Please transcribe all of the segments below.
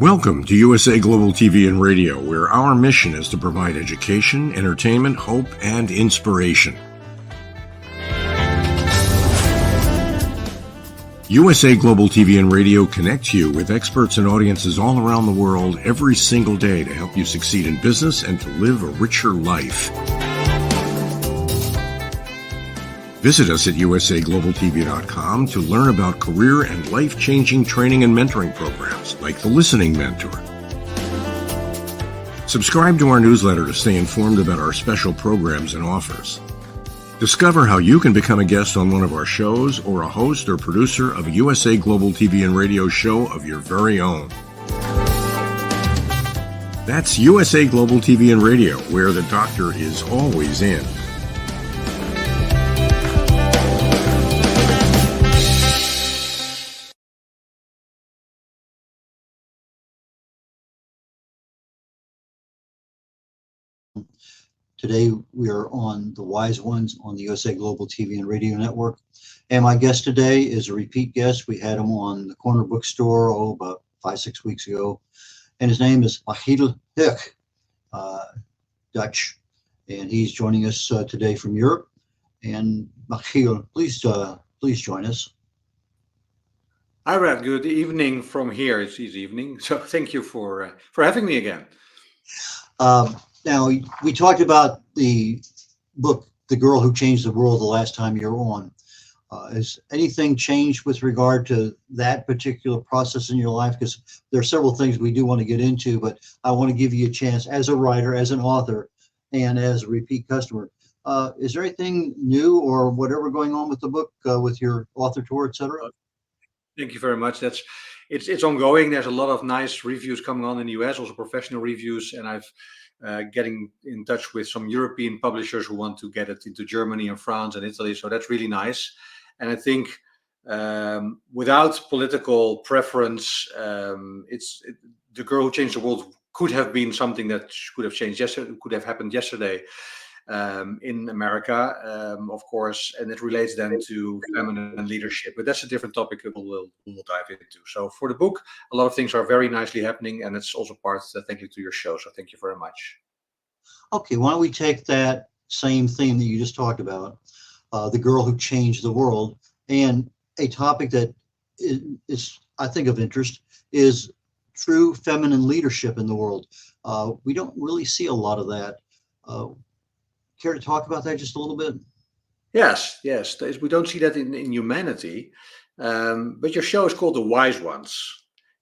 Welcome to USA Global TV and Radio, where our mission is to provide education, entertainment, hope, and inspiration. USA Global TV and Radio connects you with experts and audiences all around the world every single day to help you succeed in business and to live a richer life. Visit us at usaglobaltv.com to learn about career and life-changing training and mentoring programs like the Listening Mentor. Subscribe to our newsletter to stay informed about our special programs and offers. Discover how you can become a guest on one of our shows or a host or producer of a USA Global TV and Radio show of your very own. That's USA Global TV and Radio, where the doctor is always in. Today, we are on The Wise Ones on the USA Global TV and Radio Network. And my guest today is a repeat guest. We had him on the corner bookstore, about 5-6 weeks ago. And his name is Machiel Hoek, Dutch. And he's joining us today from Europe. And Machiel, please join us. Hi, Red. Good evening from here. It's evening. So thank you for having me again. Now, we talked about the book, The Girl Who Changed the World, the last time you were on. Has anything changed with regard to that particular process in your life? Because there are several things we do want to get into, but I want to give you a chance as a writer, as an author, and as a repeat customer. Is there anything new or whatever going on with the book, with your author tour, et cetera? Thank you very much. It's ongoing. There's a lot of nice reviews coming on in the US, also professional reviews, and I've getting in touch with some European publishers who want to get it into Germany and France and Italy. So that's really nice. And I think without political preference, The Girl Who Changed the World could have been something that could have changed yesterday, could have happened yesterday in America, of course, and it relates then to feminine leadership. But that's a different topic we'll dive into. So for the book, a lot of things are very nicely happening, and it's also part, thank you to your show. So thank you very much. Okay, why don't we take that same theme that you just talked about, The Girl Who Changed the World, and a topic that is, I think, of interest is true feminine leadership in the world. We don't really see a lot of that. Care to talk about that just a little bit? Yes. We don't see that in humanity, but your show is called The Wise Ones.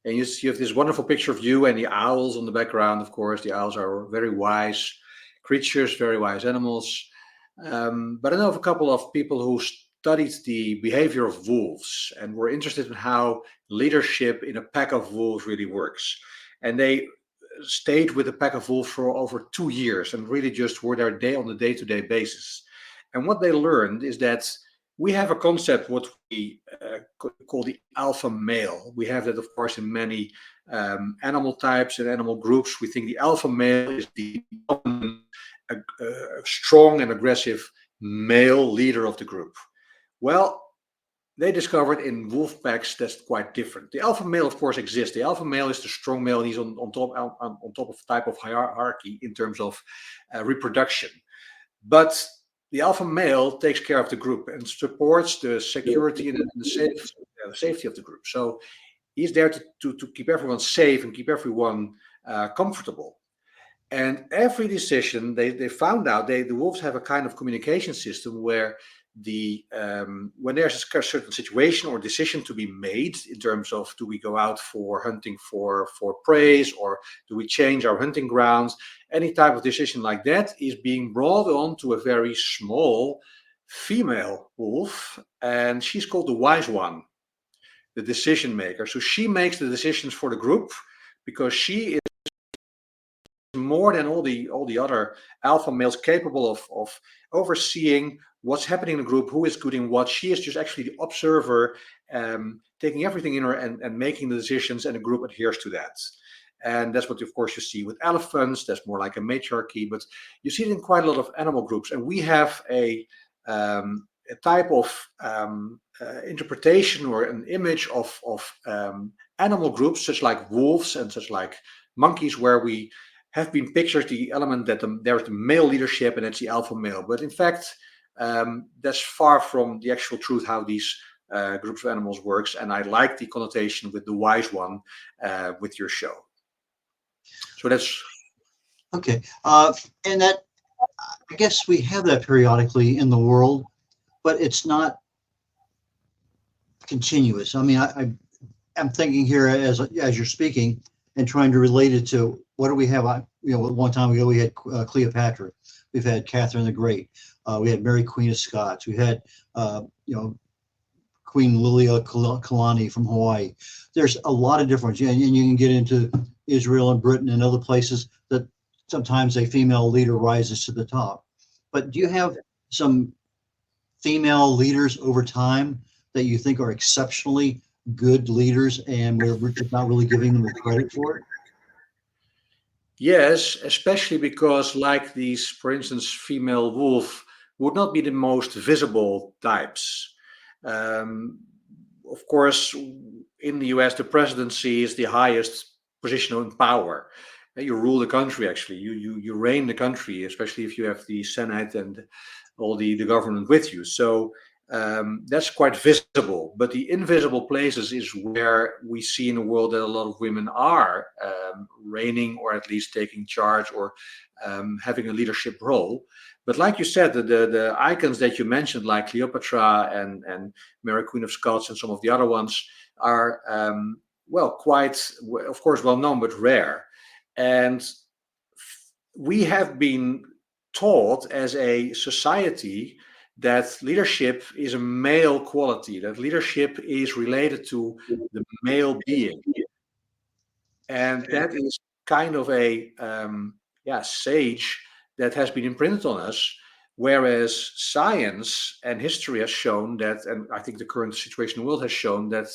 And you have this wonderful picture of you and the owls on the background, of course. The owls are very wise creatures, very wise animals. But I know of a couple of people who studied the behavior of wolves and were interested in how leadership in a pack of wolves really works. And they stayed with the pack of wolves for over 2 years and really just were there on a day-to-day basis. And what they learned is that we have a concept what we call the alpha male. We have that, of course, in many animal types and animal groups. We think the alpha male is the strong and aggressive male leader of the group. Well, they discovered in wolf packs that's quite different. The alpha male, of course, exists. The alpha male is the strong male, and he's on top of a type of hierarchy in terms of reproduction. But the alpha male takes care of the group and supports the security and the safety of the group. So he's there to keep everyone safe and keep everyone comfortable. And every decision, they found out, the wolves have a kind of communication system where when there's a certain situation or decision to be made in terms of, do we go out for hunting for prey, or do we change our hunting grounds, any type of decision like that is being brought on to a very small female wolf, and she's called the wise one, the decision maker. So she makes the decisions for the group because she is more than all the other alpha males capable of overseeing what's happening in the group, who is doing what. She is just actually the observer, taking everything in her and making the decisions, and the group adheres to that. And that's what, of course, you see with elephants. That's more like a matriarchy, but you see it in quite a lot of animal groups. And we have a type of interpretation or an image of animal groups, such like wolves and such like monkeys, where we have been pictured the element that there's the male leadership and it's the alpha male. But in fact, that's far from the actual truth how these groups of animals works. And I like the connotation with the wise one with your show. So that's okay. And that, I guess we have that periodically in the world, but it's not continuous. I mean, I'm thinking here as you're speaking and trying to relate it to what do we have? One time ago we had Cleopatra, we've had Catherine the Great, we had Mary Queen of Scots, we had Queen Lilia Kalani from Hawaii. There's a lot of difference, and you can get into Israel and Britain and other places that sometimes a female leader rises to the top. But do you have some female leaders over time that you think are exceptionally good leaders and we're just not really giving them the credit for it? yes, especially because like these, for instance, female wolf would not be the most visible types. Of course, in the US, the presidency is the highest position in power. You rule the country, actually. You reign the country, especially if you have the Senate and all the government with you. So that's quite visible. But the invisible places is where we see in the world that a lot of women are reigning or at least taking charge or having a leadership role. But like you said, the icons that you mentioned, like Cleopatra and Mary Queen of Scots and some of the other ones, are quite, of course, well known but rare. And we have been taught as a society that leadership is a male quality, that leadership is related to the male being. And that is kind of a sage that has been imprinted on us, whereas science and history has shown that, and I think the current situation in the world has shown that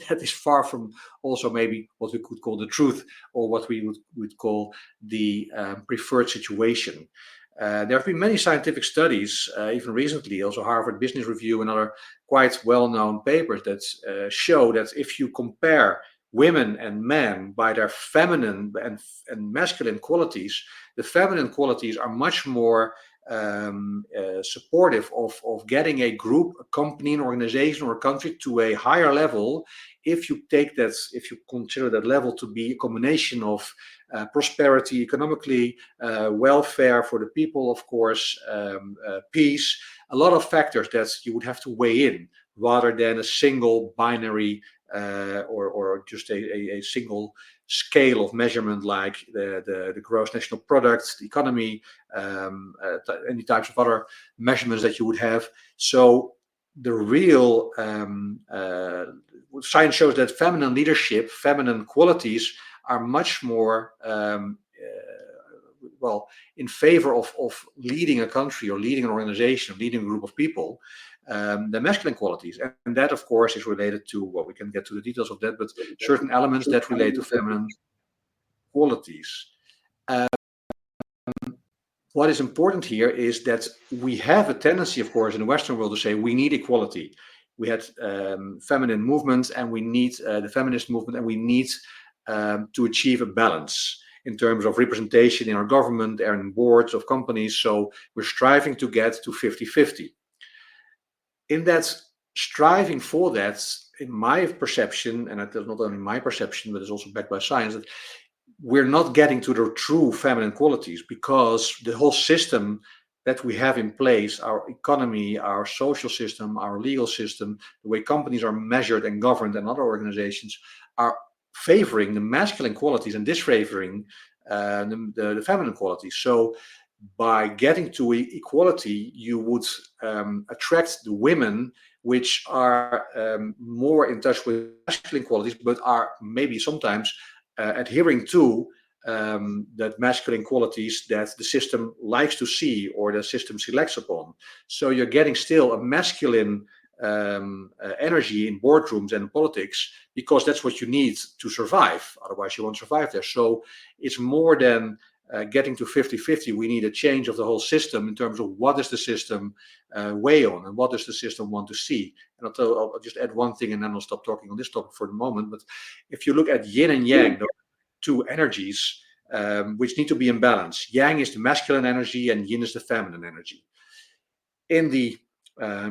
that is far from also maybe what we could call the truth, or what we would call the preferred situation. There have been many scientific studies, even recently, also Harvard Business Review and other quite well-known papers that show that if you compare women and men by their feminine and masculine qualities, the feminine qualities are much more supportive of getting a group, a company, an organization, or a country to a higher level. If you consider that level to be a combination of prosperity, economically, welfare for the people, of course, peace, a lot of factors that you would have to weigh in rather than a single binary or just a single scale of measurement like the gross national product, the economy, any types of other measurements that you would have. So the real science shows that feminine leadership, feminine qualities are much more in favor of leading a country or leading an organization, leading a group of people, the masculine qualities. And that, of course, is related to, we can get to the details of that, but certain elements that relate to feminine qualities. What is important here is that we have a tendency, of course, in the Western world to say we need equality. We had feminine movements and we need the feminist movement, and we need to achieve a balance in terms of representation in our government and in boards of companies. So we're striving to get to 50-50. In that striving for that, in my perception, and it's not only my perception, but it's also backed by science, that we're not getting to the true feminine qualities, because the whole system that we have in place, our economy, our social system, our legal system, the way companies are measured and governed and other organizations are favoring the masculine qualities and disfavoring the feminine qualities. So by getting to equality, you would attract the women which are more in touch with masculine qualities, but are maybe sometimes adhering to that masculine qualities that the system likes to see or the system selects upon. So you're getting still a masculine energy in boardrooms and in politics, because that's what you need to survive. Otherwise, you won't survive there. So it's more than getting to 50-50, we need a change of the whole system in terms of what does the system weigh on and what does the system want to see. And I'll just add one thing and then I'll stop talking on this topic for the moment. But if you look at yin and yang, the two energies which need to be in balance. Yang is the masculine energy and yin is the feminine energy. In the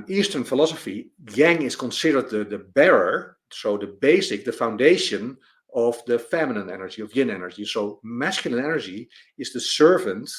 Eastern philosophy, yang is considered the bearer, so the basic, the foundation of the feminine energy, of yin energy. So masculine energy is the servant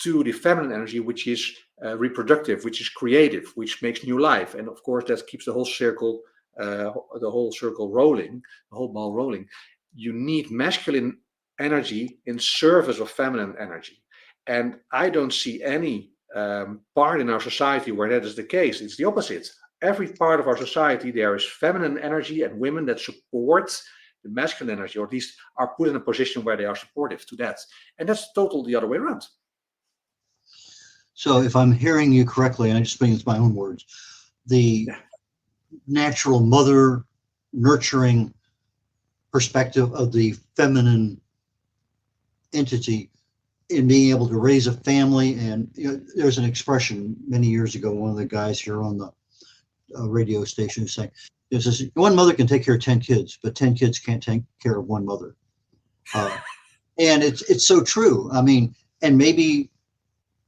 to the feminine energy, which is reproductive, which is creative, which makes new life. And of course, that keeps the whole circle rolling, the whole ball rolling. You need masculine energy in service of feminine energy. And I don't see any part in our society where that is the case. It's the opposite. Every part of our society, there is feminine energy and women that support the masculine energy, or at least are put in a position where they are supportive to that. And that's totally the other way around. So if I'm hearing you correctly, and I'm just speaking with my own words, the natural mother nurturing perspective of the feminine entity in being able to raise a family. And there's an expression many years ago, one of the guys here on the radio station is saying, it says, one mother can take care of 10 kids, but 10 kids can't take care of one mother. And it's so true. I mean, and maybe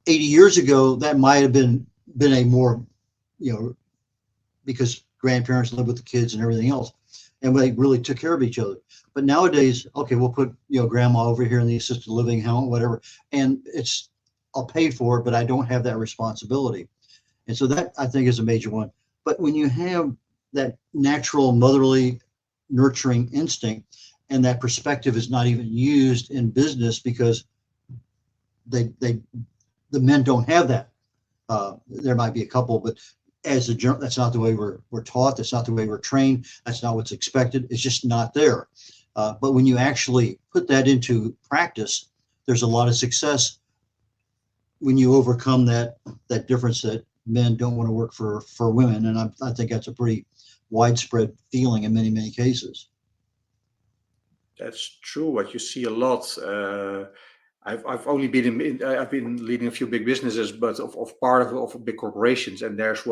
80 years ago, that might have been a more, because grandparents lived with the kids and everything else, and they really took care of each other. But nowadays, okay, we'll put, grandma over here in the assisted living home, whatever, and I'll pay for it, but I don't have that responsibility. And so that, I think, is a major one. But when you have that natural motherly nurturing instinct, and that perspective is not even used in business because the men don't have that. There might be a couple, but as a general, that's not the way we're taught. That's not the way we're trained. That's not what's expected. It's just not there. But when you actually put that into practice, there's a lot of success when you overcome that difference that men don't want to work for women. And I think that's a pretty widespread feeling in many, many cases. That's true. What you see a lot. I've only been I've been leading a few big businesses, but of part of big corporations, and there's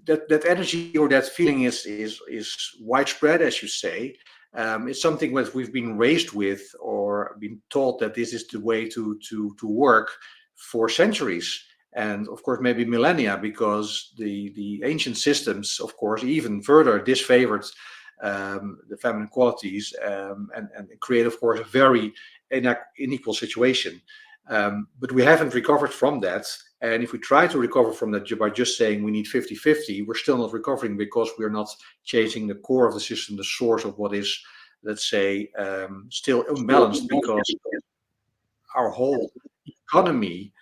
that energy or that feeling is widespread, as you say. It's something that we've been raised with or been taught that this is the way to work for centuries. And of course, maybe millennia, because the ancient systems, of course, even further disfavored the feminine qualities and create, of course, a very unequal situation. But we haven't recovered from that. And if we try to recover from that by just saying we need 50-50, we're still not recovering because we're not changing the core of the system, the source of what is, let's say, still imbalanced, because our whole economy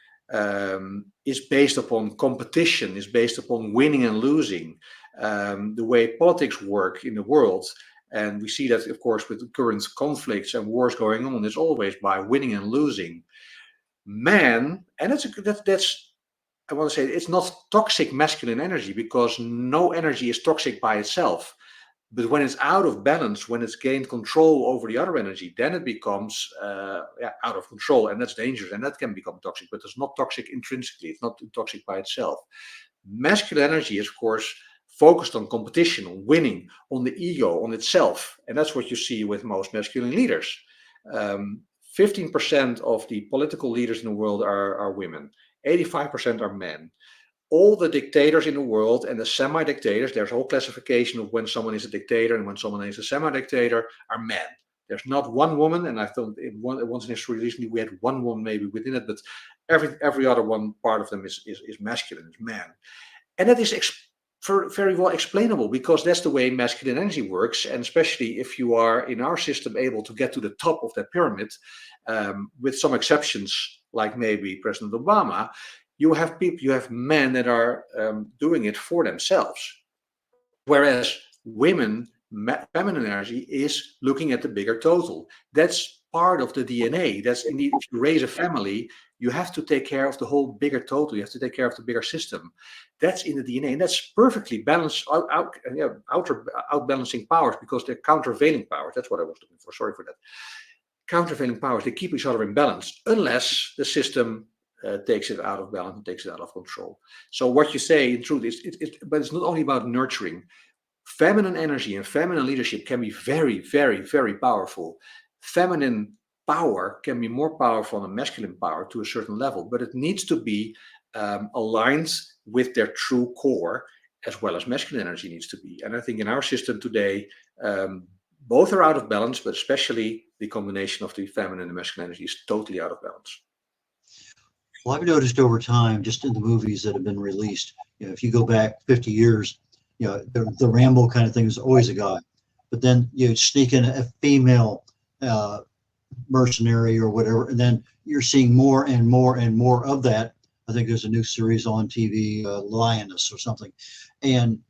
is based upon competition, is based upon winning and losing. The way politics work in the world, and we see that, of course, with the current conflicts and wars going on, is always by winning and losing. Man, and that's I want to say it's not toxic masculine energy, because no energy is toxic by itself. But when it's out of balance, when it's gained control over the other energy, then it becomes out of control, and that's dangerous, and that can become toxic. But it's not toxic intrinsically; it's not toxic by itself. Masculine energy is, of course, focused on competition, on winning, on the ego, on itself, and that's what you see with most masculine leaders. 15% of the political leaders in the world are women. 85% are men. All the dictators in the world and the semi-dictators, there's a whole classification of when someone is a dictator and when someone is a semi-dictator, are men. There's not one woman, and I thought once in history recently we had one woman maybe within it, but every other one part of them is masculine, is man. And that is very well explainable, because that's the way masculine energy works. And especially if you are in our system able to get to the top of that pyramid, with some exceptions like maybe President Obama, you have men that are doing it for themselves. Whereas women, feminine energy, is looking at the bigger total. That's part of the DNA. That's indeed, if you raise a family, you have to take care of the whole bigger total. You have to take care of the bigger system. That's in the DNA, and that's perfectly balanced, outbalancing powers, because they're countervailing powers. That's what I was looking for. Sorry for that. countervailing powers, they keep each other in balance, unless the system takes it out of balance and takes it out of control. So what you say, in truth, is but it's not only about nurturing. Feminine energy and feminine leadership can be very, very, very powerful. Feminine power can be more powerful than masculine power to a certain level, but it needs to be aligned with their true core, as well as masculine energy needs to be. And I think in our system today, both are out of balance, but especially the combination of the feminine and masculine energy is totally out of balance. Well, I've noticed over time, just in the movies that have been released, if you go back 50 years, the Rambo kind of thing is always a guy, but then you sneak in a female mercenary or whatever, and then you're seeing more and more and more of that. I think there's a new series on TV, Lioness or something, and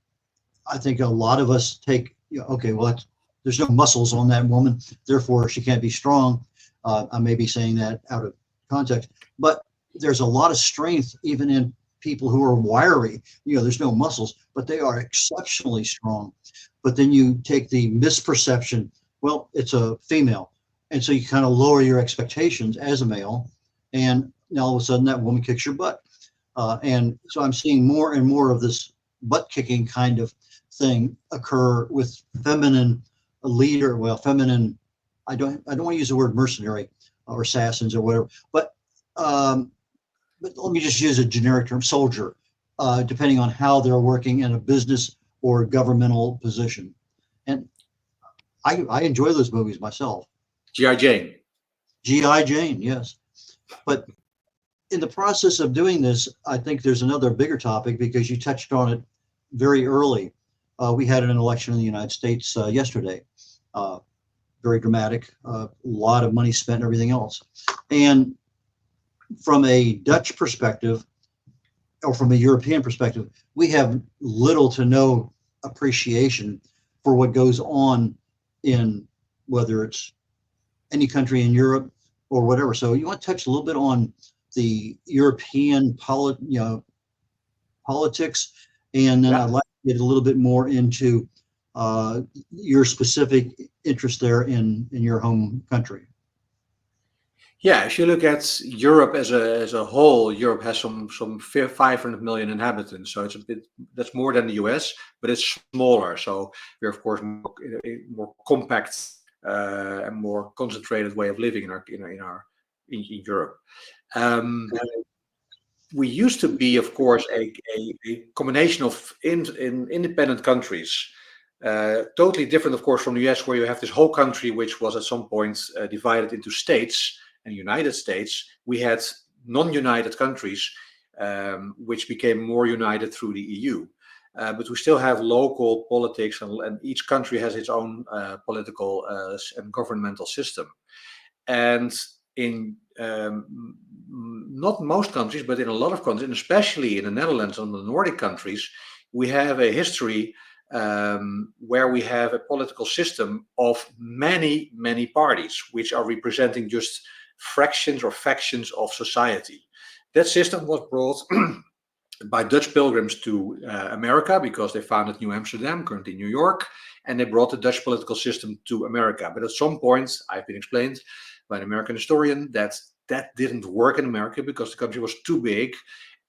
I think a lot of us take, okay, well, there's no muscles on that woman, therefore she can't be strong. I may be saying that out of context, but there's a lot of strength even in people who are wiry. There's no muscles, but they are exceptionally strong. But then you take the misperception, well, it's a female. And so you kind of lower your expectations as a male. And now all of a sudden that woman kicks your butt. And so I'm seeing more and more of this butt kicking kind of thing occur with feminine leader. Well, feminine, I don't want to use the word mercenary or assassins or whatever, but let me just use a generic term, soldier, depending on how they're working in a business or governmental position. And I enjoy those movies myself. G.I. Jane. G.I. Jane, yes. But in the process of doing this, I think there's another bigger topic, because you touched on it very early. We had an election in the United States yesterday. Very dramatic, a lot of money spent and everything else. And from a Dutch perspective, or from a European perspective, we have little to no appreciation for what goes on in, whether it's any country in Europe or whatever. So you want to touch a little bit on the European politics, and then I'd like to get a little bit more into your specific interest there in your home country. Yeah, if you look at Europe as a whole, Europe has some 500 million inhabitants, so that's more than the US, but it's smaller. So we're of course more compact and more concentrated way of living in Europe. We used to be, of course, a combination of independent countries. Totally different, of course, from the US, where you have this whole country which was at some point divided into states. And United States, we had non-united countries, which became more united through the EU. But we still have local politics, and each country has its own political and governmental system. And in not most countries, but in a lot of countries, and especially in the Netherlands and the Nordic countries, we have a history where we have a political system of many, many parties, which are representing just fractions or factions of society. That system was brought by Dutch pilgrims to America, because they founded New Amsterdam, currently New York, and they brought the Dutch political system to America. But at some point, I've been explained by an American historian that didn't work in America because the country was too big.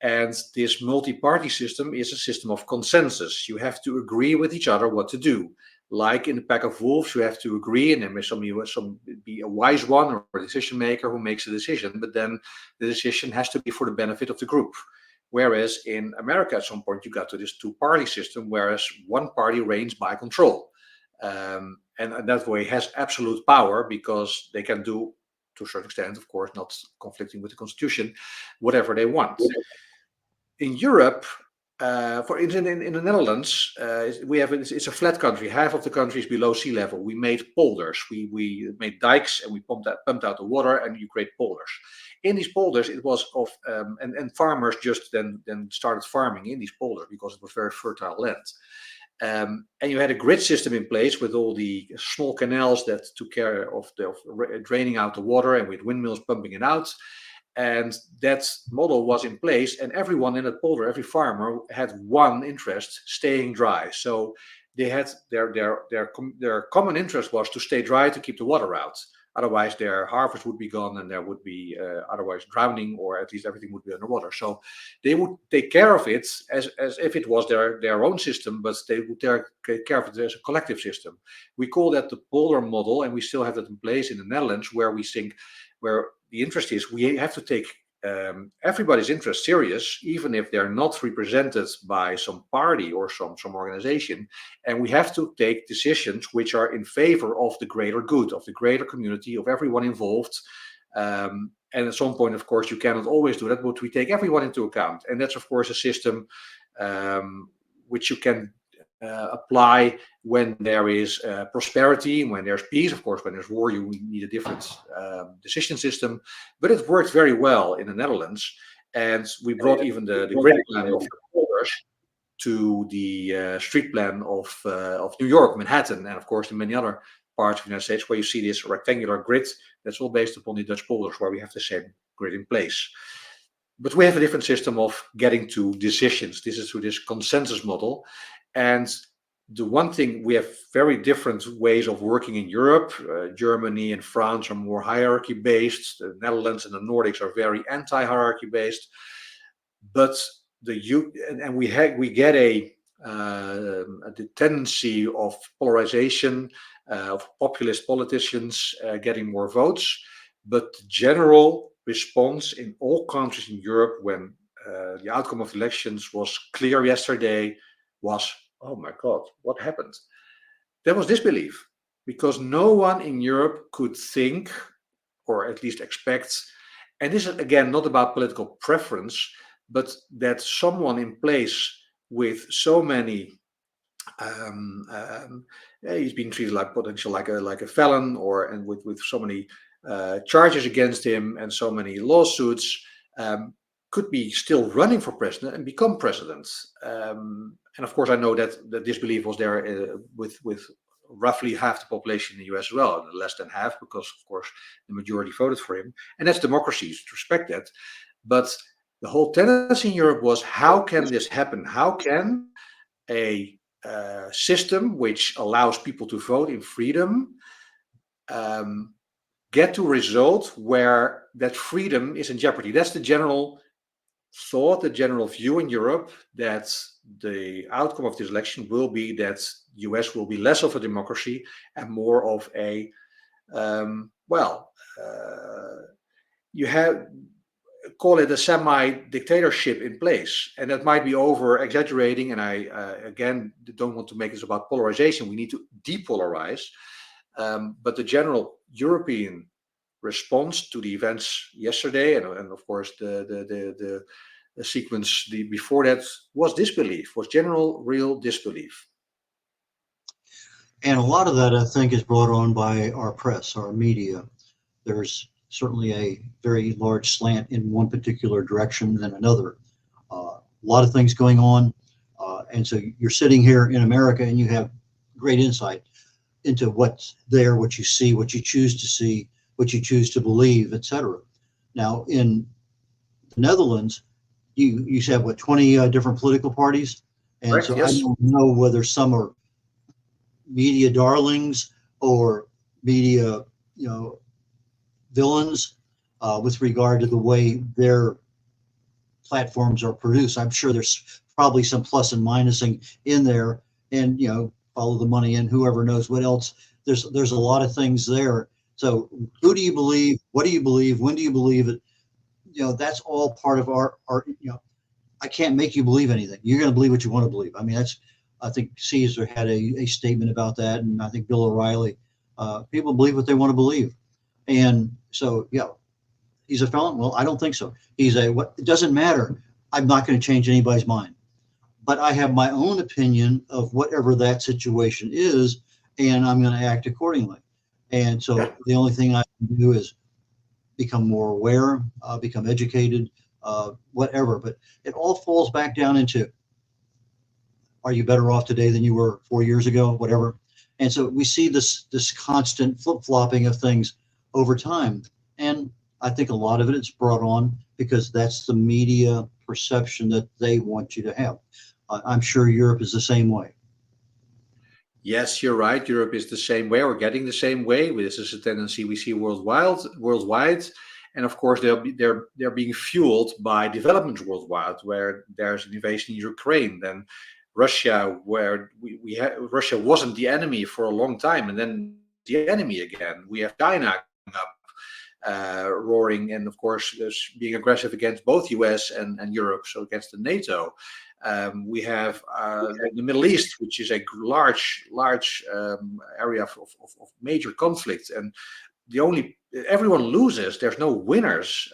And this multi-party system is a system of consensus. You have to agree with each other what to do. Like in the pack of wolves, you have to agree, and there may be a wise one or a decision maker who makes a decision, but then the decision has to be for the benefit of the group. Whereas in America, at some point, you got to this two-party system, whereas one party reigns by control. And that way has absolute power, because they can do, to a certain extent, of course, not conflicting with the Constitution, whatever they want. In Europe, for instance, in the Netherlands, it's a flat country. Half of the country is below sea level. We made polders. We made dikes, and we pumped out the water, and you create polders. In these polders, it was and farmers just then started farming in these polders because it was very fertile land. And you had a grid system in place with all the small canals that took care of draining out the water, and with windmills pumping it out. And that model was in place, and everyone in that polder, every farmer, had one interest: staying dry. So they had their common interest was to stay dry, to keep the water out. Otherwise, their harvest would be gone, and there would be otherwise drowning, or at least everything would be underwater. So they would take care of it as if it was their own system, but they would take care of it as a collective system. We call that the polder model, and we still have that in place in the Netherlands, where we think, where the interest is, we have to take everybody's interest serious, even if they're not represented by some party or some organization, and we have to take decisions which are in favor of the greater good, of the greater community, of everyone involved. And at some point, of course, you cannot always do that, but we take everyone into account, and that's of course a system which you can apply when there is prosperity, when there's peace. Of course, when there's war, you need a different decision system. But it worked very well in the Netherlands, and we brought even the grid plan of the polders to the street plan of New York, Manhattan, and of course in many other parts of the United States, where you see this rectangular grid. That's all based upon the Dutch polders, where we have the same grid in place. But we have a different system of getting to decisions. This is through this consensus model. And the one thing, we have very different ways of working in Europe. Germany and France are more hierarchy based. The Netherlands and the Nordics are very anti-hierarchy based. But we get a tendency of polarization, of populist politicians getting more votes. But the general response in all countries in Europe, when the outcome of the elections was clear yesterday, was, oh my God, what happened? There was disbelief, because no one in Europe could think, or at least expect, and this is again not about political preference, but that someone in place with so many, he's been treated like potential like a felon, and with so many charges against him and so many lawsuits, could be still running for president and become president. And of course, I know that the disbelief was there with roughly half the population in the US as well, less than half, because of course the majority voted for him, and that's democracy, to respect that. But the whole tendency in Europe was, how can this happen? How can a system which allows people to vote in freedom get to a result where that freedom is in jeopardy? That's the general thought, the general view in Europe, that the outcome of this election will be that US will be less of a democracy and more of a, you have, call it a semi-dictatorship in place. And that might be over-exaggerating, and I, again, don't want to make this about polarization. We need to depolarize. But the general European response to the events yesterday, and of course the sequence before that, was disbelief, was general, real disbelief. And a lot of that, I think, is brought on by our press, our media. There's certainly a very large slant in one particular direction than another. A lot of things going on. And so you're sitting here in America and you have great insight into what's there, what you see, what you choose to see, what you choose to believe, etc. Now, in the Netherlands, you have, what, 20 different political parties? And Correct, so yes. I don't know whether some are media darlings or media, villains with regard to the way their platforms are produced. I'm sure there's probably some plus and minusing in there, and follow the money and whoever knows what else. There's a lot of things there. So who do you believe? What do you believe? When do you believe it? That's all part of our I can't make you believe anything. You're going to believe what you want to believe. I mean, I think Caesar had a statement about that, and I think Bill O'Reilly. People believe what they want to believe. And so, he's a felon. Well, I don't think so. It doesn't matter. I'm not going to change anybody's mind, but I have my own opinion of whatever that situation is, and I'm going to act accordingly. And so the only thing I can do is become more aware, become educated, whatever. But it all falls back down into, are you better off today than you were 4 years ago, whatever. And so we see this constant flip-flopping of things over time. And I think a lot of it is brought on because that's the media perception that they want you to have. I'm sure Europe is the same way. Yes, you're right. Europe is the same way, or getting the same way. This is a tendency we see worldwide, and of course they're being fueled by developments worldwide, where there's an invasion in Ukraine, then Russia, where Russia wasn't the enemy for a long time, and then the enemy again. We have China coming up, roaring, and of course being aggressive against both US and Europe, so against the NATO. We have the Middle East, which is a large area of major conflict, and everyone loses. There's no winners,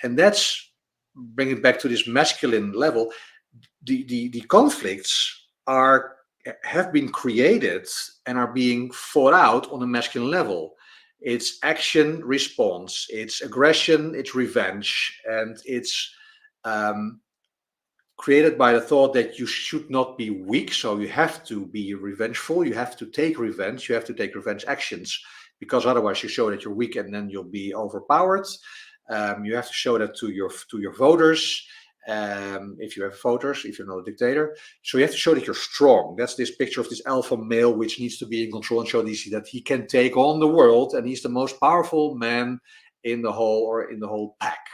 and that's bringing it back to this masculine level. The conflicts have been created and are being fought out on a masculine level. It's action, response, it's aggression, it's revenge, and it's created by the thought that you should not be weak, so you have to be revengeful, you have to take revenge, you have to take revenge actions, because otherwise you show that you're weak and then you'll be overpowered. You have to show that to your voters, if you have voters, if you're not a dictator. So you have to show that you're strong. That's this picture of this alpha male, which needs to be in control and show that he can take on the world, and he's the most powerful man in the whole pack.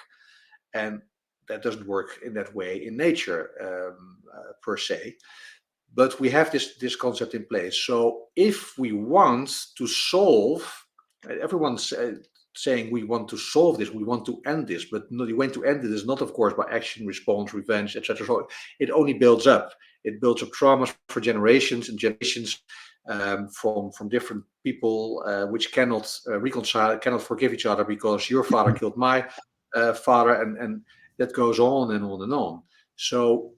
And that doesn't work in that way in nature, per se. But we have this concept in place. So if we want to solve, everyone's saying we want to solve this, we want to end this, but no, the way to end it is not, of course, by action, response, revenge, etc. So it only builds up. It builds up traumas for generations and generations, from different people, which cannot reconcile, cannot forgive each other because your father killed my father, and that goes on and on and on. So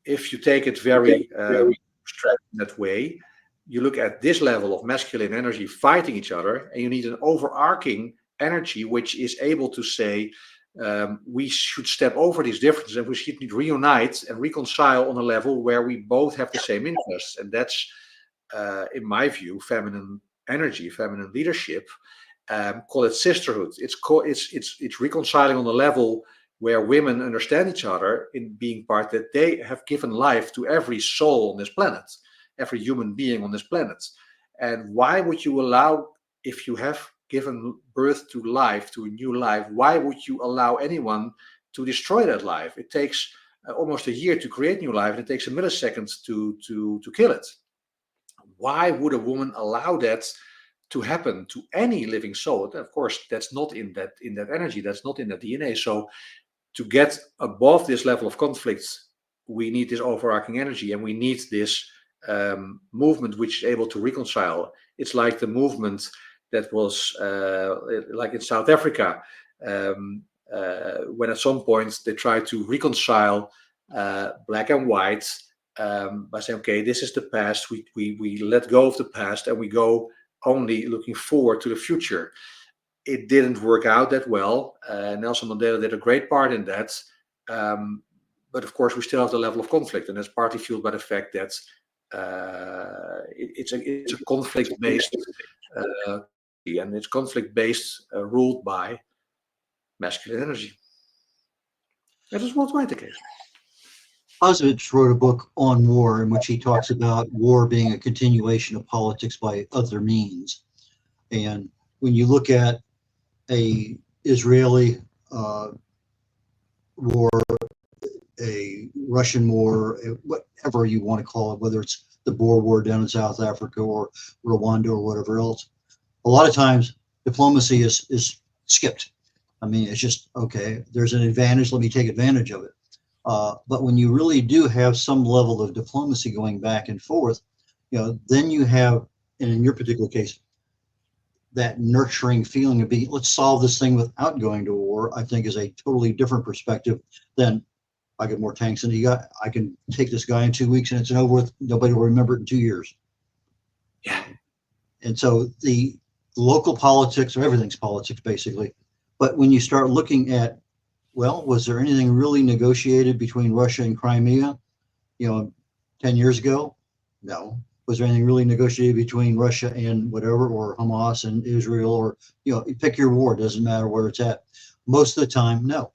if you take it very abstract in that way, you look at this level of masculine energy fighting each other, and you need an overarching energy which is able to say, we should step over these differences and we should reunite and reconcile on a level where we both have the same interests. And that's, in my view, feminine energy, feminine leadership. Call it sisterhood. It's reconciling on a level where women understand each other in being part that they have given life to every soul on this planet, every human being on this planet. And why would you allow, if you have given birth to life, to a new life, why would you allow anyone to destroy that life? It takes almost a year to create new life, and it takes a millisecond to kill it. Why would a woman allow that to happen to any living soul? Of course, that's not in that energy, that's not in the DNA. So to get above this level of conflict, we need this overarching energy, and we need this movement which is able to reconcile. It's like the movement that was like in South Africa, when at some point they tried to reconcile black and white by saying, okay, this is the past, we let go of the past and we go only looking forward to the future. It didn't work out that well. Nelson Mandela did a great part in that. But of course, we still have the level of conflict, and that's partly fueled by the fact that it's a conflict-based, and it's conflict-based, ruled by masculine energy. That is worldwide the case. Clausewitz wrote a book on war in which he talks about war being a continuation of politics by other means. And when you look at a Israeli war, a Russian war, whatever you want to call it, whether it's the Boer War down in South Africa or Rwanda or whatever else, a lot of times diplomacy is skipped. I mean, it's just, okay, there's an advantage, let me take advantage of it. But when you really do have some level of diplomacy going back and forth, then you have, and in your particular case, that nurturing feeling of let's solve this thing without going to war, I think is a totally different perspective than I get more tanks than you got. I can take this guy in 2 weeks and it's over with. Nobody will remember it in 2 years. Yeah. And so the local politics, or everything's politics basically. But when you start looking at, well, was there anything really negotiated between Russia and Crimea, 10 years ago? No. Was there anything really negotiated between Russia and whatever, or Hamas and Israel, or, pick your war, doesn't matter where it's at. Most of the time, no.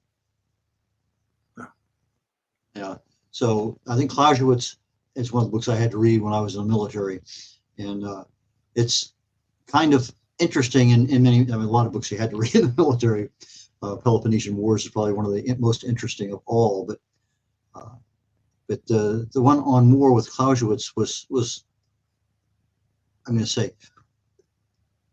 Yeah. So I think Clausewitz it's one of the books I had to read when I was in the military, and it's kind of interesting in many. I mean, a lot of books you had to read in the military. Peloponnesian Wars is probably one of the most interesting of all, but the one on war with Clausewitz was I'm going to say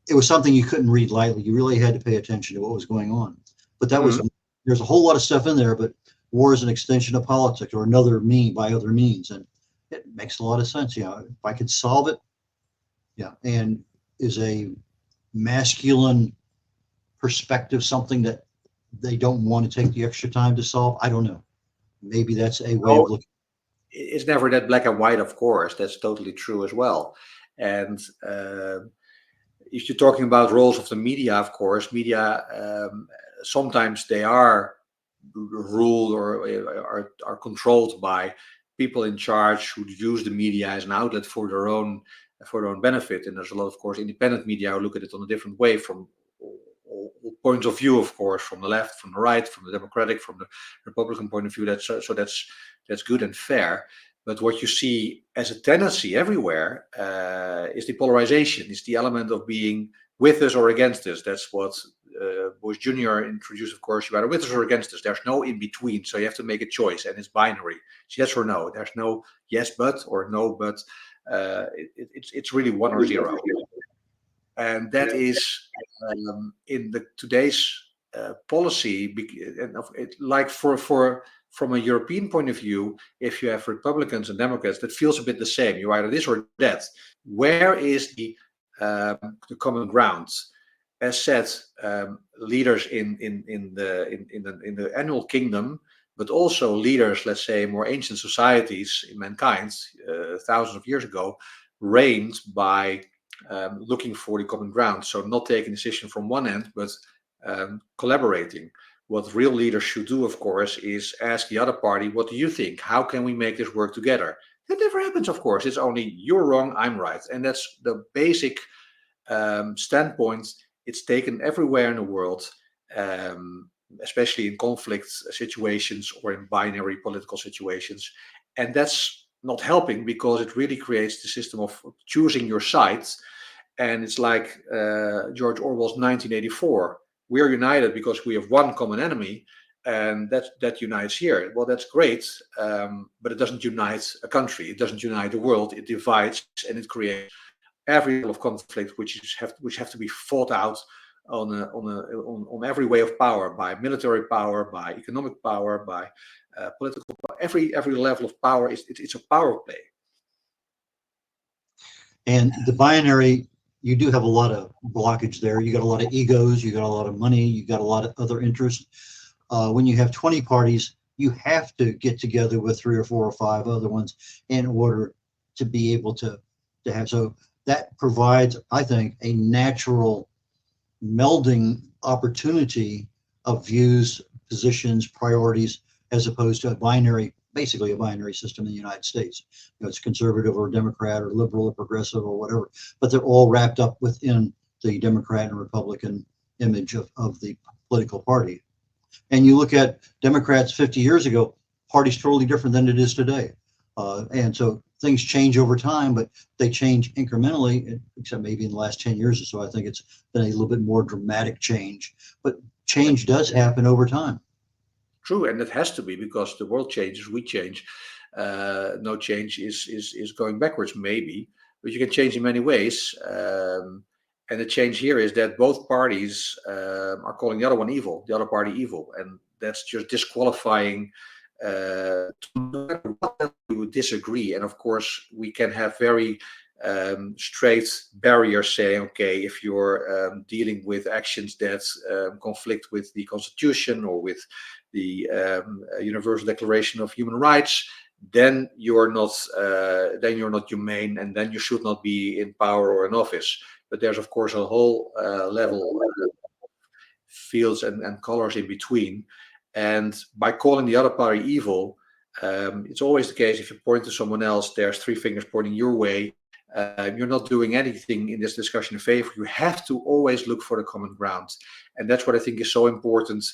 it was something you couldn't read lightly. You really had to pay attention to what was going on. But that was there's a whole lot of stuff in there. But war is an extension of politics, or another by other means, and it makes a lot of sense. You know, if I could solve it, yeah, and is a masculine perspective something that they don't want to take the extra time to solve? I don't know. Maybe that's a way of looking. It's never that black and white, of course. That's totally true as well. And if you're talking about roles of the media, of course, media sometimes they are ruled or are controlled by people in charge who use the media as an outlet for their own benefit. And there's a lot, of course, independent media who look at it on a different way from all points of view, of course, from the left, from the right, from the Democratic, from the Republican point of view. That's good and fair. But what you see as a tendency everywhere is the polarization, is the element of being with us or against us. That's what Bush Jr. introduced, of course. You're either with us or against us. There's no in between. So you have to make a choice, and it's binary. It's yes or no. There's no yes but or no but. It's really 1 or 0. And that is in today's policy, like from a European point of view, if you have Republicans and Democrats, that feels a bit the same. You're either this or that. Where is the common ground? As said, leaders in the animal kingdom, but also leaders, let's say, more ancient societies in mankind, thousands of years ago, reigned by looking for the common ground. So not taking a decision from one end, but collaborating. What real leaders should do, of course, is ask the other party, what do you think? How can we make this work together? That never happens, of course. It's only you're wrong, I'm right. And that's the basic standpoint. It's taken everywhere in the world, especially in conflict situations or in binary political situations. And that's not helping, because it really creates the system of choosing your sides. And it's like George Orwell's 1984. We're united because we have one common enemy, and that unites here. Well, that's great, but it doesn't unite a country. It doesn't unite the world. It divides, and it creates every level of conflict, which have to be fought out on every way of power, by military power, by economic power, by political power. Every level of power it's a power play. And the binary, you do have a lot of blockage there. You got a lot of egos, you got a lot of money, you got a lot of other interests. When you have 20 parties, you have to get together with 3 or 4 or 5 other ones in order to be able to have. So that provides, I think, a natural melding opportunity of views, positions, priorities, as opposed to basically a binary system in the United States. You know, it's conservative or Democrat or liberal or progressive or whatever, but they're all wrapped up within the Democrat and Republican image of the political party. And you look at Democrats 50 years ago, party's totally different than it is today. And so things change over time, but they change incrementally, except maybe in the last 10 years or so. I think it's been a little bit more dramatic change, but change does happen over time. True, and it has to be, because the world changes, we change. No change is going backwards, maybe, but you can change in many ways. And the change here is that both parties are calling the other one evil, the other party evil, and that's just disqualifying. No matter what we would disagree, and of course we can have very straight barriers saying, okay, if you're dealing with actions that conflict with the Constitution or with the Universal Declaration of Human Rights, then you're not humane, and then you should not be in power or in office. But there's, of course, a whole level of fields and colors in between. And by calling the other party evil, it's always the case, if you point to someone else, there's 3 fingers pointing your way. You're not doing anything in this discussion in favor. You have to always look for the common ground. And that's what I think is so important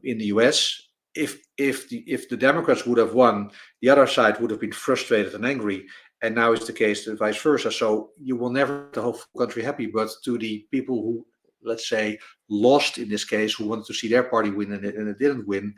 in the US. if the Democrats would have won, the other side would have been frustrated and angry. And now it's the case the vice versa. So you will never make the whole country happy, but to the people who, let's say, lost in this case, who wanted to see their party win and it didn't win,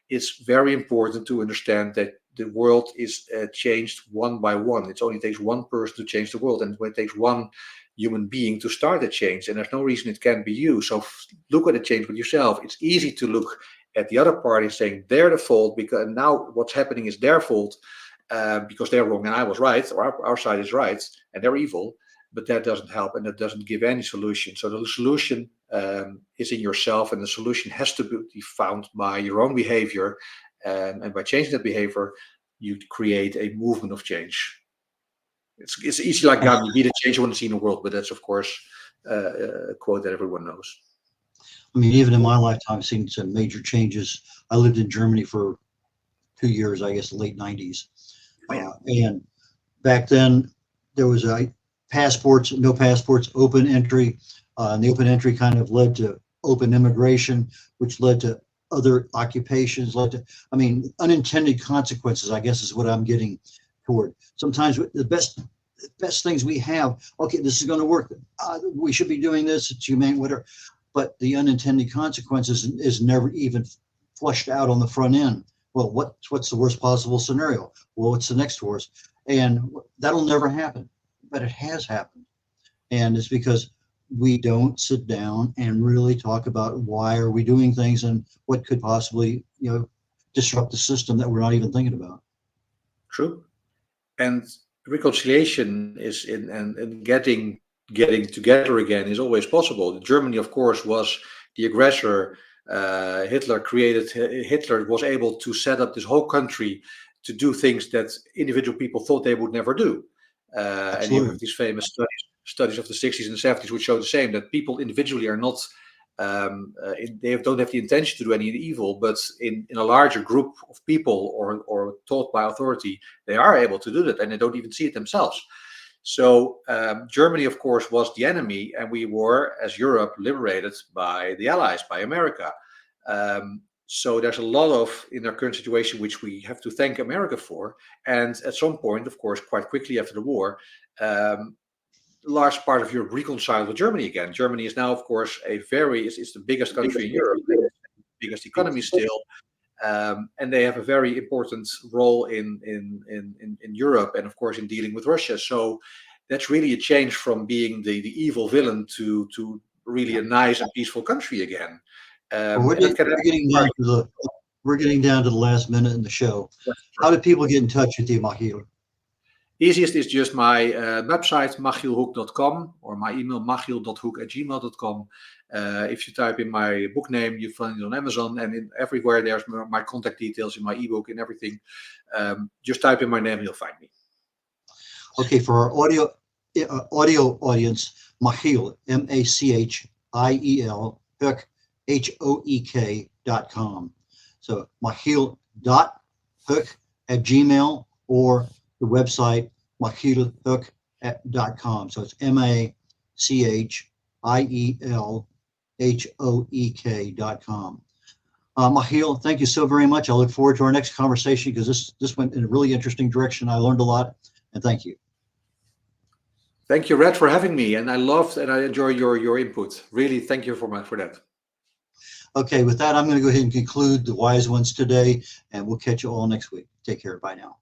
it's very important to understand that the world is changed one by one. It only takes one person to change the world, and it takes one human being to start a change, and there's no reason it can't be you. So look at the change with yourself. It's easy to look at the other party saying they're the fault, because now what's happening is their fault, because they're wrong and I was right, or our side is right and they're evil. But that doesn't help, and that doesn't give any solution. So the solution is in yourself, and the solution has to be found by your own behavior, and by changing that behavior, you create a movement of change. It's easy like that. You be the change you want to see in the world, but that's of course a quote that everyone knows. I mean, even in my lifetime, I've seen some major changes. I lived in Germany for 2 years, I guess, the late 90s. And back then, there was no passports, open entry. And the open entry kind of led to open immigration, which led to other occupations, unintended consequences, I guess is what I'm getting toward. Sometimes the best things we have, okay, this is going to work. We should be doing this, it's humane, whatever. But the unintended consequences is never even flushed out on the front end. Well, what's the worst possible scenario? Well, what's the next worst? And that'll never happen, but it has happened. And it's because we don't sit down and really talk about why are we doing things and what could possibly, disrupt the system that we're not even thinking about. True. And reconciliation is and getting together again is always possible. Germany, of course, was the aggressor. Hitler was able to set up this whole country to do things that individual people thought they would never do. And you have these famous studies of the 60s and 70s which show the same, that people individually are not, they don't have the intention to do any evil, but in a larger group of people or taught by authority, they are able to do that, and they don't even see it themselves. So Germany, of course, was the enemy, and we were, as Europe, liberated by the Allies, by America. So there's a lot in our current situation which we have to thank America for. And at some point, of course, quite quickly after the war, a large part of Europe reconciled with Germany again. Germany is now, of course, it's the biggest country in Europe, the biggest economy still. And they have a very important role in Europe, and of course in dealing with Russia. So that's really a change from being the evil villain to really a nice and peaceful country again. We're getting down to the last minute in the show. How do people get in touch with you, Machiel? Easiest is just my website, machielhoek.com, or my email, machiel.hoek@gmail.com. If you type in my book name, you find it on Amazon, and everywhere there's my contact details in my ebook and everything. Just type in my name, you'll find me. Okay, for our audio audience, Machiel, Machiel, Hoek, HOEK.com. So machiel.hoek@gmail, or the website machielhoek.com. So it's MachielHoek.com. Machiel, thank you so very much. I look forward to our next conversation, because this went in a really interesting direction. I learned a lot, and thank you. Thank you, Red, for having me. And I loved and I enjoy your input. Really, thank you for that. Okay, with that, I'm going to go ahead and conclude the Wise Ones today, and we'll catch you all next week. Take care. Bye now.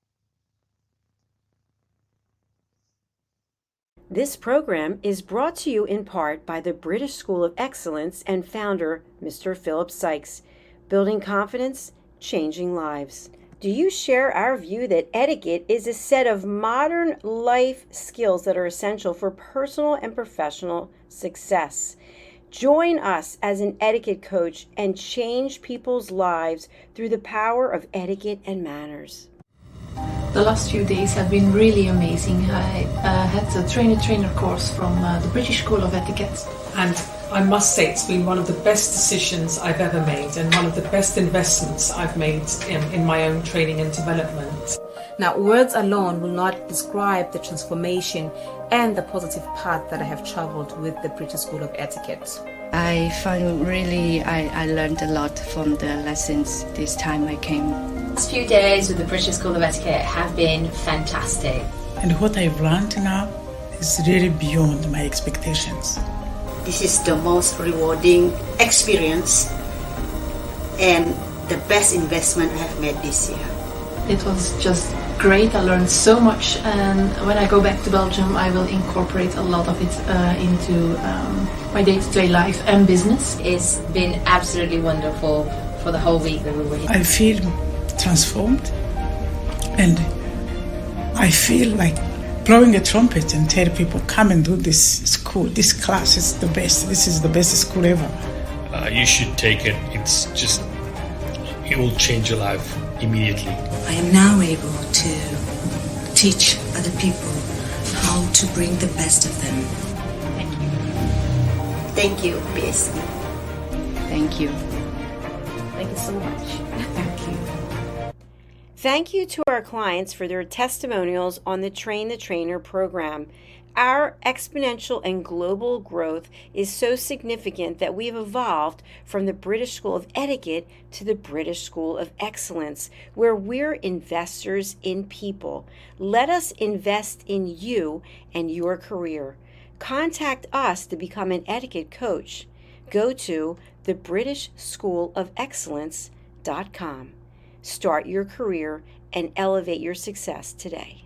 This program is brought to you in part by the British School of Excellence and founder, Mr. Philip Sykes, building confidence, changing lives. Do you share our view that etiquette is a set of modern life skills that are essential for personal and professional success? Join us as an etiquette coach and change people's lives through the power of etiquette and manners. The last few days have been really amazing. I had a trainer course from the British School of Etiquette. And I must say it's been one of the best decisions I've ever made, and one of the best investments I've made in my own training and development. Now, words alone will not describe the transformation and the positive path that I have traveled with the British School of Etiquette. I found really, I learned a lot from the lessons this time I came. The last few days with the British School of Etiquette have been fantastic. And what I've learned now is really beyond my expectations. This is the most rewarding experience and the best investment I have made this year. It was just great. I learned so much, and when I go back to Belgium, I will incorporate a lot of it into my day-to-day life and business. It's been absolutely wonderful for the whole week that we were here. I feel transformed, and I feel like blowing a trumpet and tell people, come and do this school, this class is the best, this is the best school ever. You should take it. It will change your life immediately. I am now able to teach other people how to bring the best of them. Thank you. Thank you, PS. Thank you. Thank you so much. Thank you. Thank you to our clients for their testimonials on the Train the Trainer program. Our exponential and global growth is so significant that we've evolved from the British School of Etiquette to the British School of Excellence, where we're investors in people. Let us invest in you and your career. Contact us to become an etiquette coach. Go to thebritishschoolofexcellence.com. Start your career and elevate your success today.